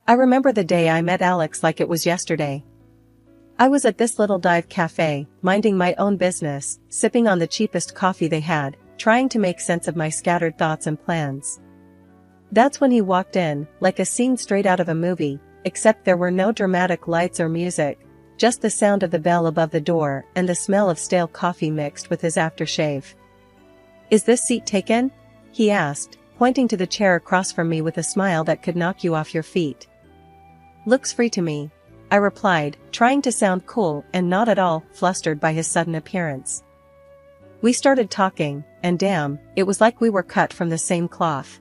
I remember the day I met Alex like it was yesterday. I was at this little dive cafe, minding my own business, sipping on the cheapest coffee they had, trying to make sense of my scattered thoughts and plans. That's when he walked in, like a scene straight out of a movie, except there were no dramatic lights or music, just the sound of the bell above the door and the smell of stale coffee mixed with his aftershave. "Is this seat taken?" he asked, pointing to the chair across from me with a smile that could knock you off your feet. "Looks free to me," I replied, trying to sound cool and not at all flustered by his sudden appearance. We started talking, and damn, it was like we were cut from the same cloth.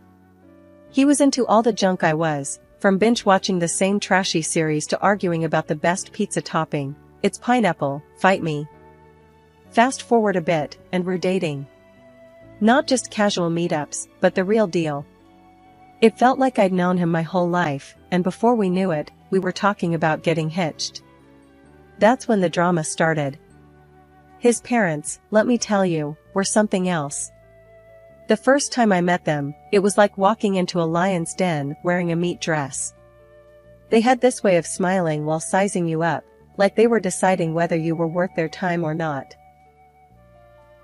He was into all the junk I was, from binge-watching the same trashy series to arguing about the best pizza topping. It's pineapple, fight me. Fast forward a bit, and we're dating. Not just casual meetups, but the real deal. It felt like I'd known him my whole life, and before we knew it, we were talking about getting hitched. That's when the drama started. His parents, let me tell you, were something else. The first time I met them, it was like walking into a lion's den wearing a meat dress. They had this way of smiling while sizing you up, like they were deciding whether you were worth their time or not.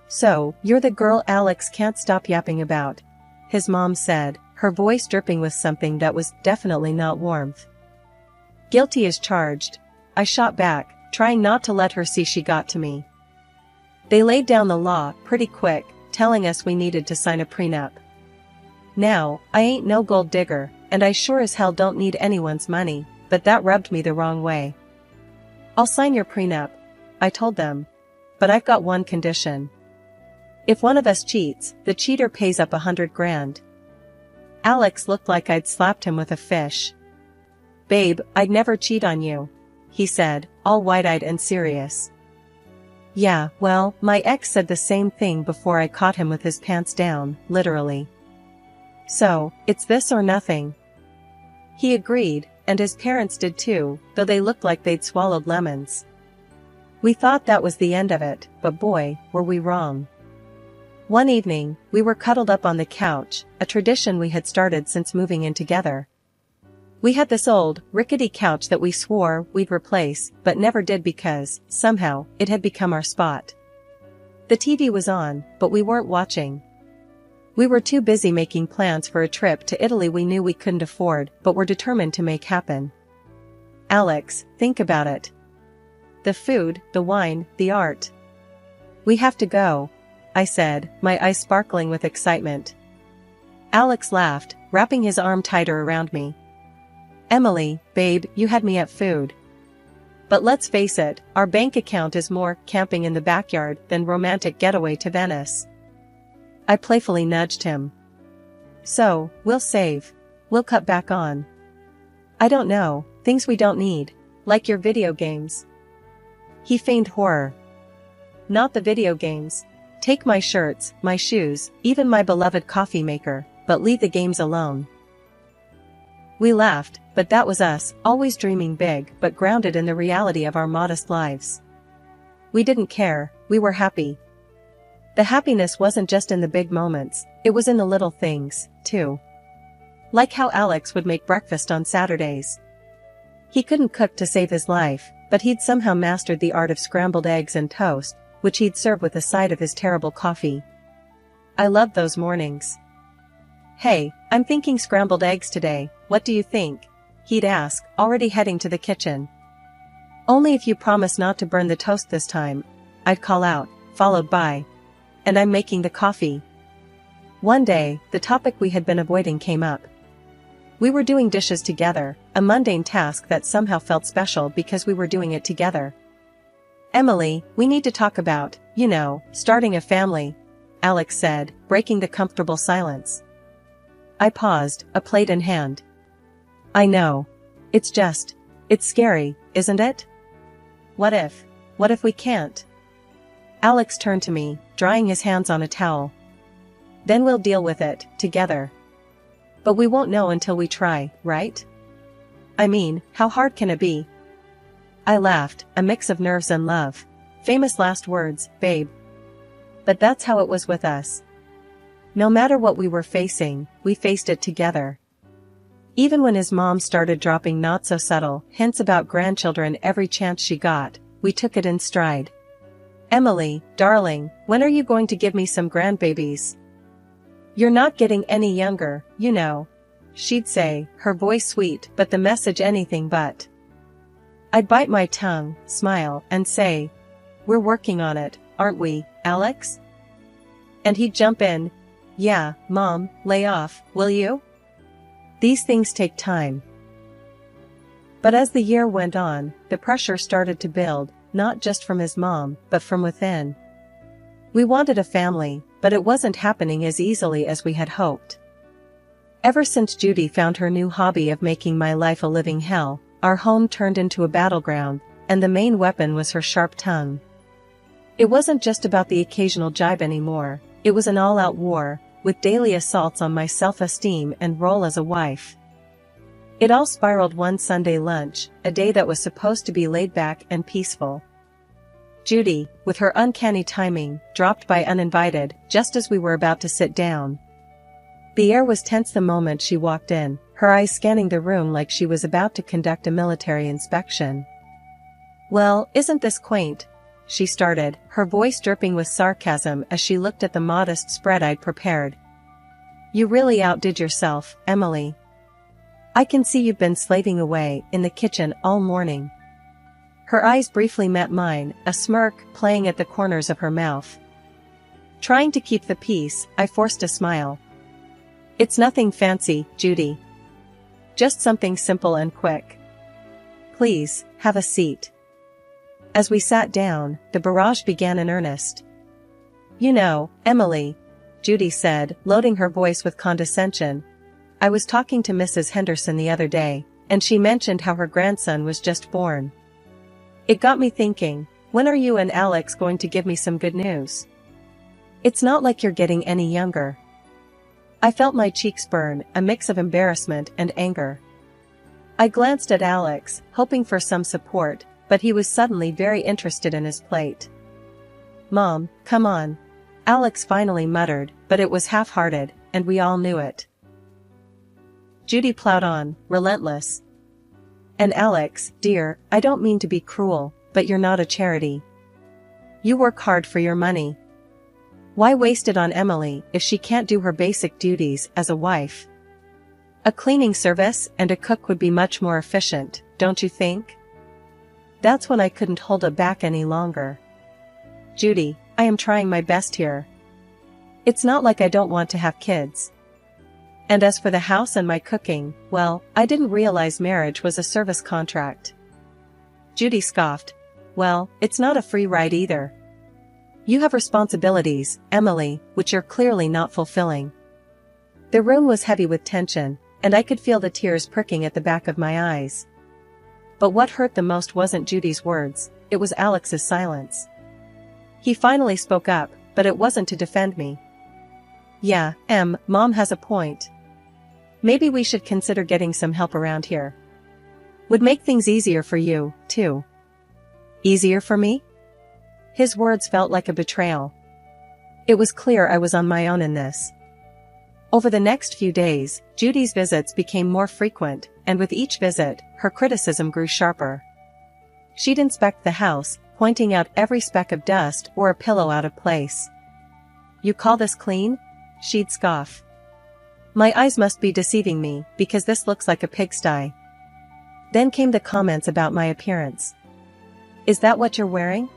"So, you're the girl Alex can't stop yapping about," his mom said, her voice dripping with something that was definitely not warmth. "Guilty as charged," I shot back, trying not to let her see she got to me. They laid down the law pretty quick, telling us we needed to sign a prenup. Now, I ain't no gold digger, and I sure as hell don't need anyone's money, but that rubbed me the wrong way. "I'll sign your prenup," I told them. "But I've got one condition. If one of us cheats, the cheater pays up 100 grand. Alex looked like I'd slapped him with a fish. "Babe, I'd never cheat on you," he said, all wide-eyed and serious. Yeah, well, my ex said the same thing before I caught him with his pants down, literally. "So, it's this or nothing." He agreed, and his parents did too, though they looked like they'd swallowed lemons. We thought that was the end of it, but boy, were we wrong. One evening, we were cuddled up on the couch, a tradition we had started since moving in together. We had this old, rickety couch that we swore we'd replace, but never did because, somehow, it had become our spot. The TV was on, but we weren't watching. We were too busy making plans for a trip to Italy we knew we couldn't afford, but were determined to make happen. "Alex, think about it. The food, the wine, the art. We have to go," I said, my eyes sparkling with excitement. Alex laughed, wrapping his arm tighter around me. "Emily, babe, you had me at food. But let's face it, our bank account is more camping in the backyard than romantic getaway to Venice." I playfully nudged him. "So, we'll save. We'll cut back on. I don't know, things we don't need, like your video games." He feigned horror. "Not the video games. Take my shirts, my shoes, even my beloved coffee maker, but leave the games alone." We laughed, but that was us, always dreaming big but grounded in the reality of our modest lives. We didn't care, we were happy. The happiness wasn't just in the big moments, it was in the little things, too. Like how Alex would make breakfast on Saturdays. He couldn't cook to save his life, but he'd somehow mastered the art of scrambled eggs and toast, which he'd serve with a side of his terrible coffee. I loved those mornings. "Hey, I'm thinking scrambled eggs today, what do you think?" he'd ask, already heading to the kitchen. "Only if you promise not to burn the toast this time," I'd call out, followed by, "And I'm making the coffee." One day, the topic we had been avoiding came up. We were doing dishes together, a mundane task that somehow felt special because we were doing it together. "Emily, we need to talk about, starting a family," Alex said, breaking the comfortable silence. I paused, a plate in hand. "I know. It's scary, isn't it? What if we can't?" Alex turned to me, drying his hands on a towel. "Then we'll deal with it, together. But we won't know until we try, right? I mean, how hard can it be?" I laughed, a mix of nerves and love. Famous last words, babe. But that's how it was with us. No matter what we were facing, we faced it together. Even when his mom started dropping not-so-subtle hints about grandchildren every chance she got, we took it in stride. "Emily, darling, when are you going to give me some grandbabies? You're not getting any younger, you know," she'd say, her voice sweet but the message anything but. I'd bite my tongue, smile, and say, "We're working on it, aren't we, Alex?" And he'd jump in, "Yeah, Mom, lay off, will you? These things take time." But as the year went on, the pressure started to build, not just from his mom, but from within. We wanted a family, but it wasn't happening as easily as we had hoped. Ever since Judy found her new hobby of making my life a living hell, our home turned into a battleground, and the main weapon was her sharp tongue. It wasn't just about the occasional jibe anymore, it was an all-out war, with daily assaults on my self-esteem and role as a wife. It all spiraled one Sunday lunch, a day that was supposed to be laid back and peaceful. Judy, with her uncanny timing, dropped by uninvited, just as we were about to sit down. The air was tense the moment she walked in, her eyes scanning the room like she was about to conduct a military inspection. "Well, isn't this quaint?" she started, her voice dripping with sarcasm as she looked at the modest spread I'd prepared. "You really outdid yourself, Emily. I can see you've been slaving away in the kitchen all morning." Her eyes briefly met mine, a smirk playing at the corners of her mouth. Trying to keep the peace, I forced a smile. "It's nothing fancy, Judy. Just something simple and quick. Please, have a seat." As we sat down, the barrage began in earnest. "You know, Emily," Judy said, loading her voice with condescension, "I was talking to Mrs. Henderson the other day, and she mentioned how her grandson was just born. It got me thinking, when are you and Alex going to give me some good news? It's not like you're getting any younger." I felt my cheeks burn, a mix of embarrassment and anger. I glanced at Alex, hoping for some support, but he was suddenly very interested in his plate. "Mom, come on," Alex finally muttered, but it was half-hearted, and we all knew it. Judy plowed on, relentless. "And Alex, dear, I don't mean to be cruel, but you're not a charity. You work hard for your money. Why waste it on Emily if she can't do her basic duties as a wife? A cleaning service and a cook would be much more efficient, don't you think?" That's when I couldn't hold it back any longer. "Judy, I am trying my best here. It's not like I don't want to have kids. And as for the house and my cooking, well, I didn't realize marriage was a service contract." Judy scoffed. "Well, it's not a free ride either. You have responsibilities, Emily, which you're clearly not fulfilling." The room was heavy with tension, and I could feel the tears pricking at the back of my eyes. But what hurt the most wasn't Judy's words, it was Alex's silence. He finally spoke up, but it wasn't to defend me. "Yeah, Mom has a point. Maybe we should consider getting some help around here. Would make things easier for you, too." "Easier for me?" His words felt like a betrayal. It was clear I was on my own in this. Over the next few days, Judy's visits became more frequent, and with each visit, her criticism grew sharper. She'd inspect the house, pointing out every speck of dust or a pillow out of place. "You call this clean?" she'd scoff. My eyes must be deceiving me, because this looks like a pigsty. Then came the comments about my appearance. "Is that what you're wearing?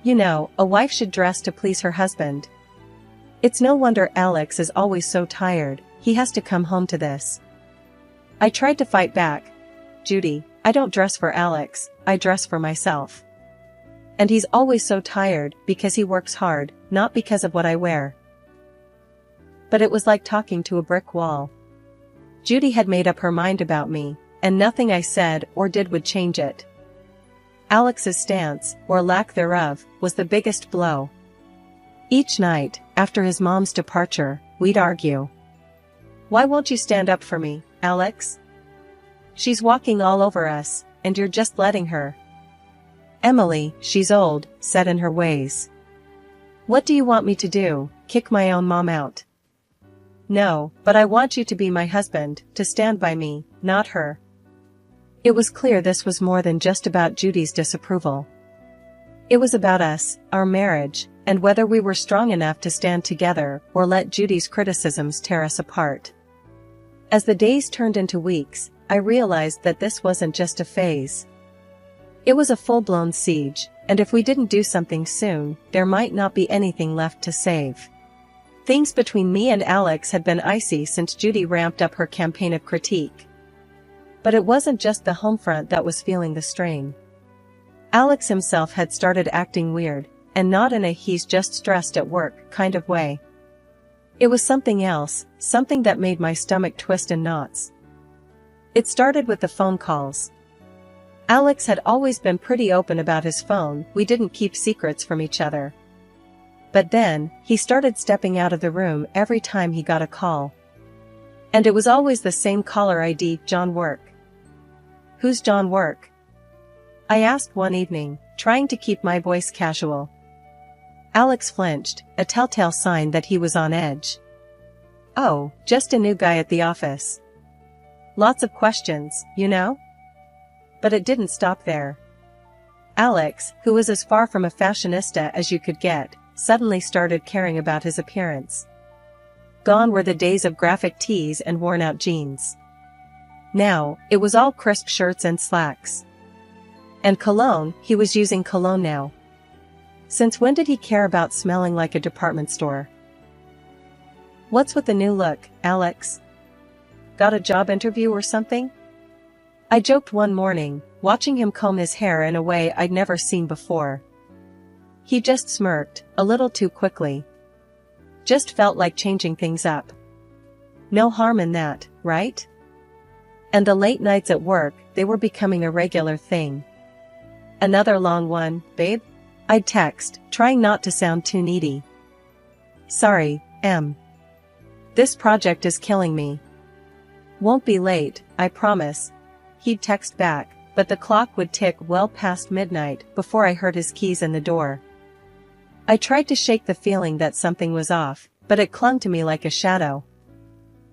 You know, a wife should dress to please her husband. It's no wonder Alex is always so tired, he has to come home to this." I tried to fight back. "Judy, I don't dress for Alex, I dress for myself. And he's always so tired because he works hard, not because of what I wear." But it was like talking to a brick wall. Judy had made up her mind about me, and nothing I said or did would change it. Alex's stance, or lack thereof, was the biggest blow. Each night, after his mom's departure, we'd argue. "Why won't you stand up for me, Alex? She's walking all over us, and you're just letting her." "Emily, she's old, set in her ways. What do you want me to do, kick my own mom out?" No, but I want you to be my husband, to stand by me, not her. It was clear this was more than just about Judy's disapproval. It was about us, our marriage, and whether we were strong enough to stand together or let Judy's criticisms tear us apart. As the days turned into weeks, I realized that this wasn't just a phase. It was a full-blown siege, and if we didn't do something soon, there might not be anything left to save. Things between me and Alex had been icy since Judy ramped up her campaign of critique. But it wasn't just the home front that was feeling the strain. Alex himself had started acting weird, and not in a he's just stressed at work kind of way. It was something else, something that made my stomach twist in knots. It started with the phone calls. Alex had always been pretty open about his phone, we didn't keep secrets from each other. But then, he started stepping out of the room every time he got a call. And it was always the same caller ID, John Work. Who's John Work? I asked one evening, trying to keep my voice casual. Alex flinched, a telltale sign that he was on edge. Oh, just a new guy at the office. Lots of questions, you know? But it didn't stop there. Alex, who was as far from a fashionista as you could get, suddenly started caring about his appearance. Gone were the days of graphic tees and worn-out jeans. Now, it was all crisp shirts and slacks. And cologne, he was using cologne now. Since when did he care about smelling like a department store? What's with the new look, Alex? Got a job interview or something? I joked one morning, watching him comb his hair in a way I'd never seen before. He just smirked, a little too quickly. Just felt like changing things up. No harm in that, right? And the late nights at work, they were becoming a regular thing. Another long one, babe? I'd text, trying not to sound too needy. Sorry, Em. This project is killing me. Won't be late, I promise. He'd text back, but the clock would tick well past midnight before I heard his keys in the door. I tried to shake the feeling that something was off, but it clung to me like a shadow.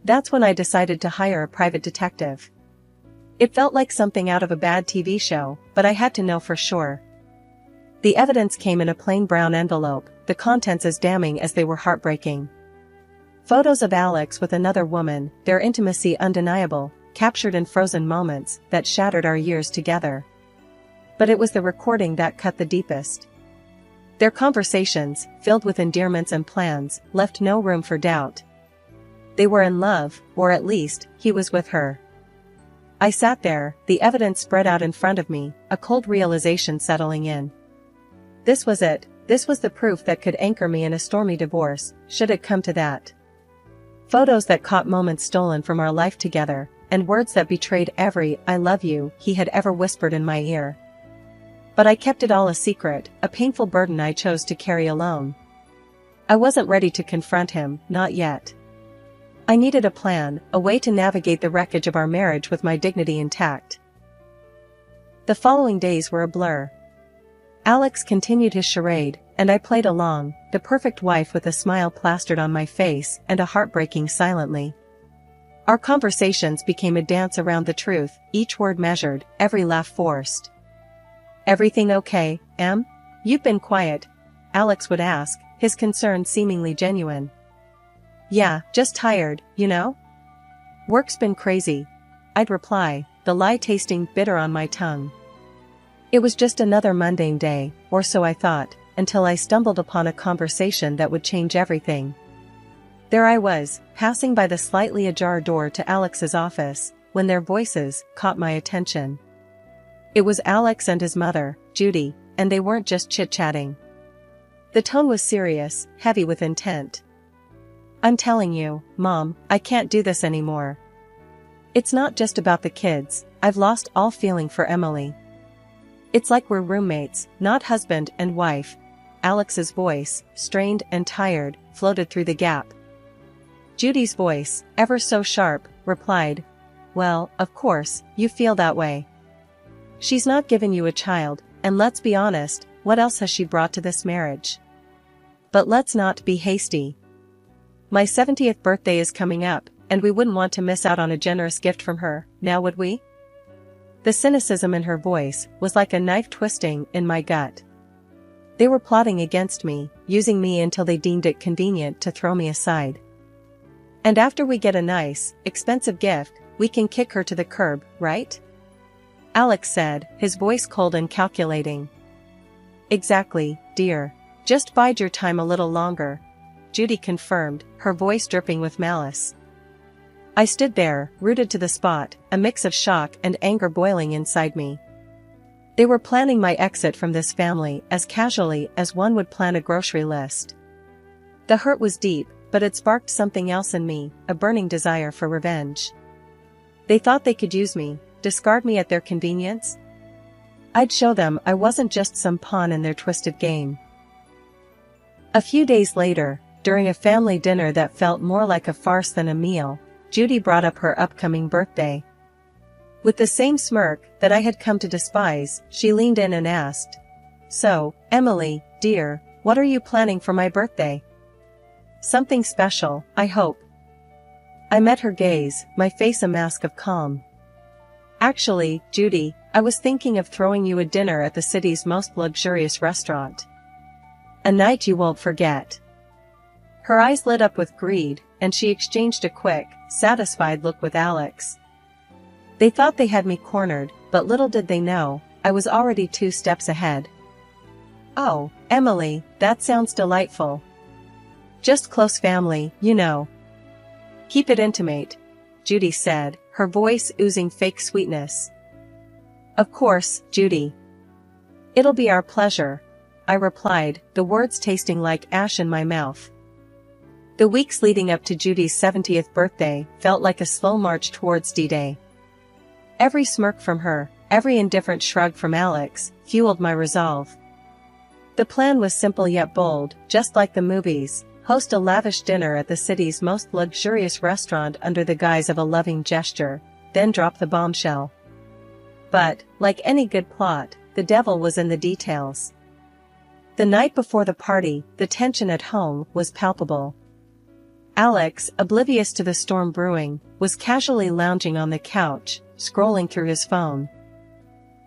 That's when I decided to hire a private detective. It felt like something out of a bad TV show, but I had to know for sure. The evidence came in a plain brown envelope, the contents as damning as they were heartbreaking. Photos of Alex with another woman, their intimacy undeniable, captured in frozen moments that shattered our years together. But it was the recording that cut the deepest. Their conversations, filled with endearments and plans, left no room for doubt. They were in love, or at least, he was with her. I sat there, the evidence spread out in front of me, a cold realization settling in. This was it, this was the proof that could anchor me in a stormy divorce, should it come to that. Photos that caught moments stolen from our life together, and words that betrayed every "I love you" he had ever whispered in my ear. But I kept it all a secret, a painful burden I chose to carry alone. I wasn't ready to confront him, not yet. I needed a plan, a way to navigate the wreckage of our marriage with my dignity intact. The following days were a blur. Alex continued his charade, and I played along, the perfect wife with a smile plastered on my face and a heart breaking silently. Our conversations became a dance around the truth, each word measured, every laugh forced. Everything okay, Em? You've been quiet, Alex would ask, his concern seemingly genuine. Yeah, just tired, you know? Work's been crazy, I'd reply, the lie tasting bitter on my tongue. It was just another mundane day, or so I thought, until I stumbled upon a conversation that would change everything. There I was, passing by the slightly ajar door to Alex's office, when their voices caught my attention. It was Alex and his mother, Judy, and they weren't just chit-chatting. The tone was serious, heavy with intent. I'm telling you, Mom, I can't do this anymore. It's not just about the kids, I've lost all feeling for Emily. It's like we're roommates, not husband and wife. Alex's voice, strained and tired, floated through the gap. Judy's voice, ever so sharp, replied, Well, of course, you feel that way. She's not given you a child, and let's be honest, what else has she brought to this marriage? But let's not be hasty. My 70th birthday is coming up, and we wouldn't want to miss out on a generous gift from her, now would we? The cynicism in her voice was like a knife twisting in my gut. They were plotting against me, using me until they deemed it convenient to throw me aside. And after we get a nice, expensive gift, we can kick her to the curb, right? Alex said, his voice cold and calculating. Exactly, dear. Just bide your time a little longer, Judy confirmed, her voice dripping with malice. I stood there, rooted to the spot, a mix of shock and anger boiling inside me. They were planning my exit from this family as casually as one would plan a grocery list. The hurt was deep, but it sparked something else in me, a burning desire for revenge. They thought they could use me, discard me at their convenience? I'd show them I wasn't just some pawn in their twisted game. A few days later, during a family dinner that felt more like a farce than a meal, Judy brought up her upcoming birthday. With the same smirk that I had come to despise, she leaned in and asked, "So, Emily, dear, what are you planning for my birthday? Something special, I hope." I met her gaze, my face a mask of calm. "Actually, Judy, I was thinking of throwing you a dinner at the city's most luxurious restaurant. A night you won't forget." Her eyes lit up with greed, and she exchanged a quick, satisfied look with Alex. They thought they had me cornered, but little did they know, I was already 2 steps ahead. "Oh, Emily, that sounds delightful. Just close family, you know. Keep it intimate," Judy said, her voice oozing fake sweetness. "Of course, Judy. It'll be our pleasure," I replied, the words tasting like ash in my mouth. The weeks leading up to Judy's 70th birthday felt like a slow march towards D-Day. Every smirk from her, every indifferent shrug from Alex, fueled my resolve. The plan was simple yet bold, just like the movies: host a lavish dinner at the city's most luxurious restaurant under the guise of a loving gesture, then drop the bombshell. But, like any good plot, the devil was in the details. The night before the party, the tension at home was palpable. Alex, oblivious to the storm brewing, was casually lounging on the couch, scrolling through his phone.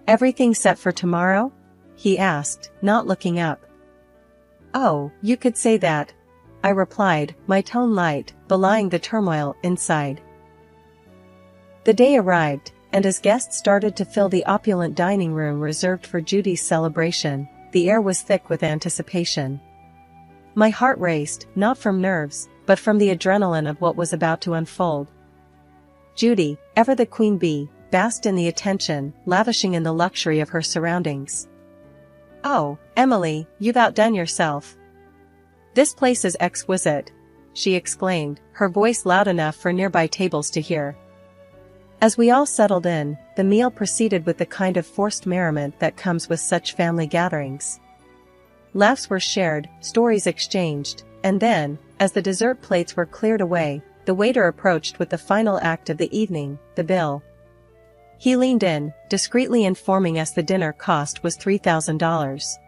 "Everything set for tomorrow?" he asked, not looking up. "Oh, you could say that," I replied, my tone light, belying the turmoil inside. The day arrived, and as guests started to fill the opulent dining room reserved for Judy's celebration, the air was thick with anticipation. My heart raced, not from nerves, but from the adrenaline of what was about to unfold. Judy, ever the queen bee, basked in the attention, lavishing in the luxury of her surroundings. "Oh, Emily, you've outdone yourself. This place is exquisite," she exclaimed, her voice loud enough for nearby tables to hear. As we all settled in, the meal proceeded with the kind of forced merriment that comes with such family gatherings. Laughs were shared, stories exchanged, and then, as the dessert plates were cleared away, the waiter approached with the final act of the evening, the bill. He leaned in, discreetly informing us the dinner cost was $3,000.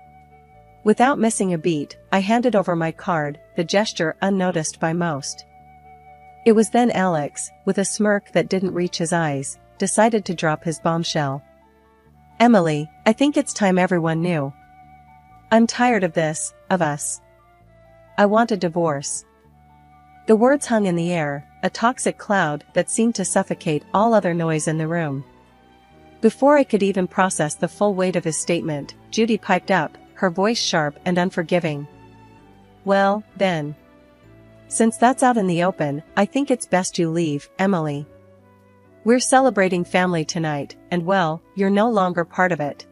Without missing a beat, I handed over my card, the gesture unnoticed by most. It was then Alex, with a smirk that didn't reach his eyes, decided to drop his bombshell. "Emily, I think it's time everyone knew. I'm tired of this, of us. I want a divorce." The words hung in the air, a toxic cloud that seemed to suffocate all other noise in the room. Before I could even process the full weight of his statement, Judy piped up, her voice sharp and unforgiving. "Well, then. Since that's out in the open, I think it's best you leave, Emily. We're celebrating family tonight, and well, you're no longer part of it."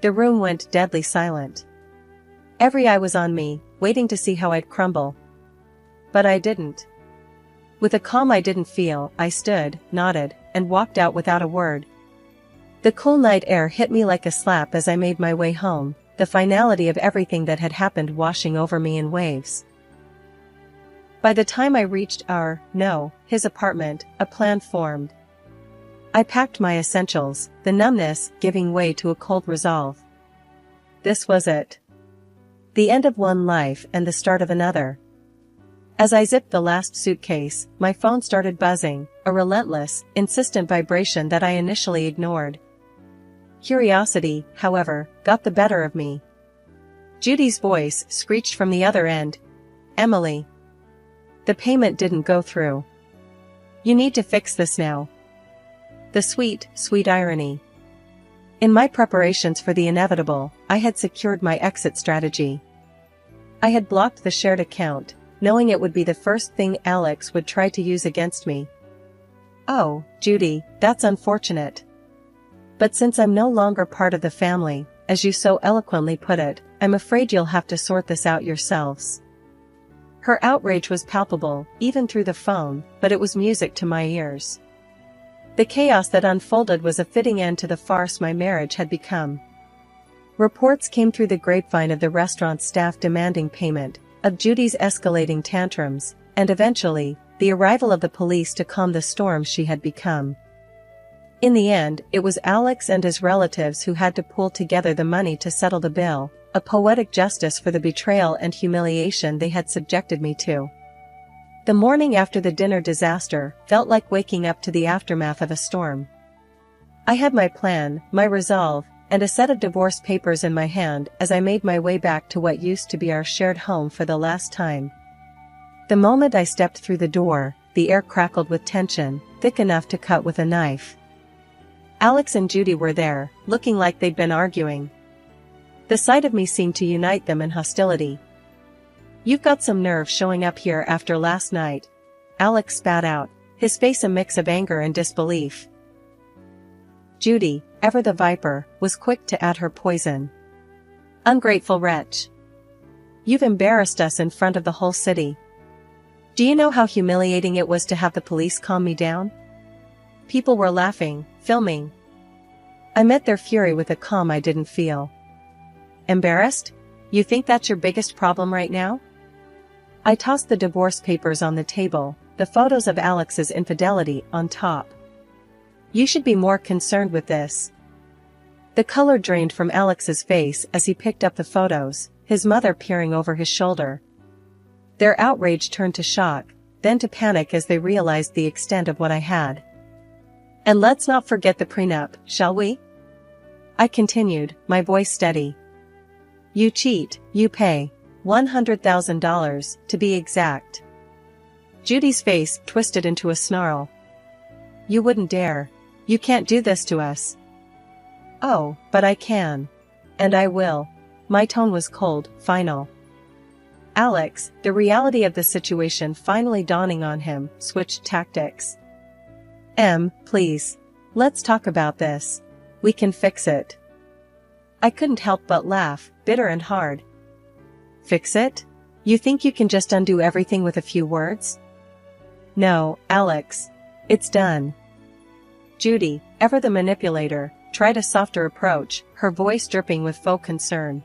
The room went deadly silent. Every eye was on me, waiting to see how I'd crumble. But I didn't. With a calm I didn't feel, I stood, nodded, and walked out without a word. The cool night air hit me like a slap as I made my way home, the finality of everything that had happened washing over me in waves. By the time I reached his apartment, a plan formed. I packed my essentials, the numbness giving way to a cold resolve. This was it. The end of one life and the start of another. As I zipped the last suitcase, my phone started buzzing, a relentless, insistent vibration that I initially ignored. Curiosity, however, got the better of me. Judy's voice screeched from the other end. "Emily. The payment didn't go through. You need to fix this now." The sweet, sweet irony. In my preparations for the inevitable, I had secured my exit strategy. I had blocked the shared account, knowing it would be the first thing Alex would try to use against me. "Oh, Judy, that's unfortunate. But since I'm no longer part of the family, as you so eloquently put it, I'm afraid you'll have to sort this out yourselves." Her outrage was palpable, even through the phone, but it was music to my ears. The chaos that unfolded was a fitting end to the farce my marriage had become. Reports came through the grapevine of the restaurant staff demanding payment, of Judy's escalating tantrums, and eventually, the arrival of the police to calm the storm she had become. In the end, it was Alex and his relatives who had to pool together the money to settle the bill, a poetic justice for the betrayal and humiliation they had subjected me to. The morning after the dinner disaster felt like waking up to the aftermath of a storm. I had my plan, my resolve, and a set of divorce papers in my hand as I made my way back to what used to be our shared home for the last time. The moment I stepped through the door, the air crackled with tension, thick enough to cut with a knife. Alex and Judy were there, looking like they'd been arguing. The sight of me seemed to unite them in hostility. "You've got some nerve showing up here after last night," Alex spat out, his face a mix of anger and disbelief. Judy, ever the viper, was quick to add her poison. "Ungrateful wretch. You've embarrassed us in front of the whole city. Do you know how humiliating it was to have the police calm me down? People were laughing, filming." I met their fury with a calm I didn't feel. "Embarrassed? You think that's your biggest problem right now?" I tossed the divorce papers on the table, the photos of Alex's infidelity on top. "You should be more concerned with this." The color drained from Alex's face as he picked up the photos, his mother peering over his shoulder. Their outrage turned to shock, then to panic as they realized the extent of what I had. "And let's not forget the prenup, shall we?" I continued, my voice steady. "You cheat, you pay. $100,000, to be exact." Judy's face twisted into a snarl. "You wouldn't dare. You can't do this to us." "Oh, but I can. And I will." My tone was cold, final. Alex, the reality of the situation finally dawning on him, switched tactics. Please. Let's talk about this. We can fix it." I couldn't help but laugh, bitter and hard. "Fix it? You think you can just undo everything with a few words?" "No, Alex. It's done." Judy, ever the manipulator, tried a softer approach, her voice dripping with faux concern.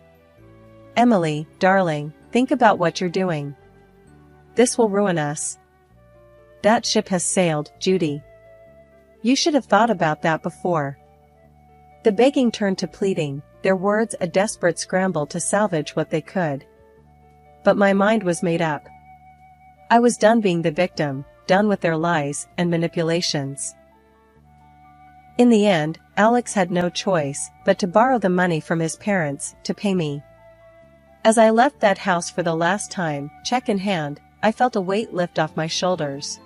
"Emily, darling, think about what you're doing. This will ruin us." "That ship has sailed, Judy. You should have thought about that before." The begging turned to pleading, their words a desperate scramble to salvage what they could. But my mind was made up. I was done being the victim, done with their lies and manipulations. In the end, Alex had no choice but to borrow the money from his parents to pay me. As I left that house for the last time, check in hand, I felt a weight lift off my shoulders.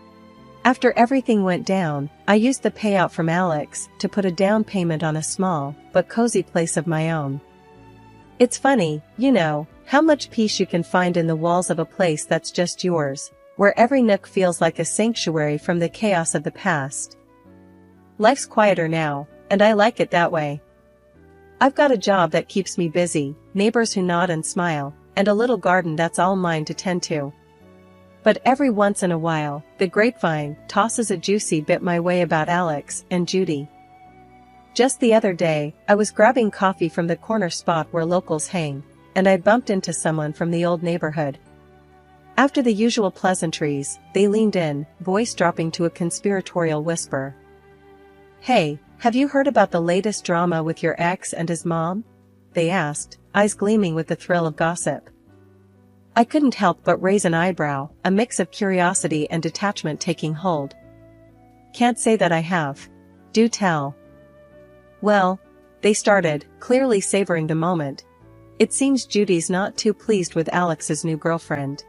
After everything went down, I used the payout from Alex to put a down payment on a small, but cozy place of my own. It's funny, you know, how much peace you can find in the walls of a place that's just yours, where every nook feels like a sanctuary from the chaos of the past. Life's quieter now, and I like it that way. I've got a job that keeps me busy, neighbors who nod and smile, and a little garden that's all mine to tend to. But every once in a while, the grapevine tosses a juicy bit my way about Alex and Judy. Just the other day, I was grabbing coffee from the corner spot where locals hang, and I bumped into someone from the old neighborhood. After the usual pleasantries, they leaned in, voice dropping to a conspiratorial whisper. "Hey, have you heard about the latest drama with your ex and his mom?" they asked, eyes gleaming with the thrill of gossip. I couldn't help but raise an eyebrow, a mix of curiosity and detachment taking hold. Can't say that I have. Do tell. Well, they started, clearly savoring the moment. It seems Judy's not too pleased with Alex's new girlfriend.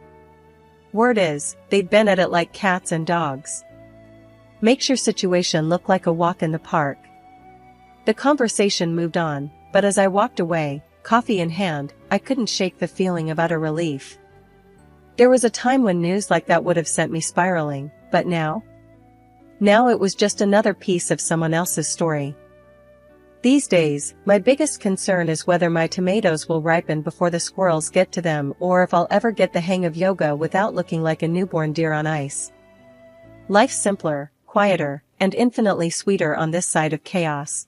Word is, they'd been at it like cats and dogs. Makes your situation look like a walk in the park. The conversation moved on, but as I walked away, coffee in hand, I couldn't shake the feeling of utter relief. There was a time when news like that would have sent me spiraling, but now? Now it was just another piece of someone else's story. These days, my biggest concern is whether my tomatoes will ripen before the squirrels get to them or if I'll ever get the hang of yoga without looking like a newborn deer on ice. Life's simpler, quieter, and infinitely sweeter on this side of chaos.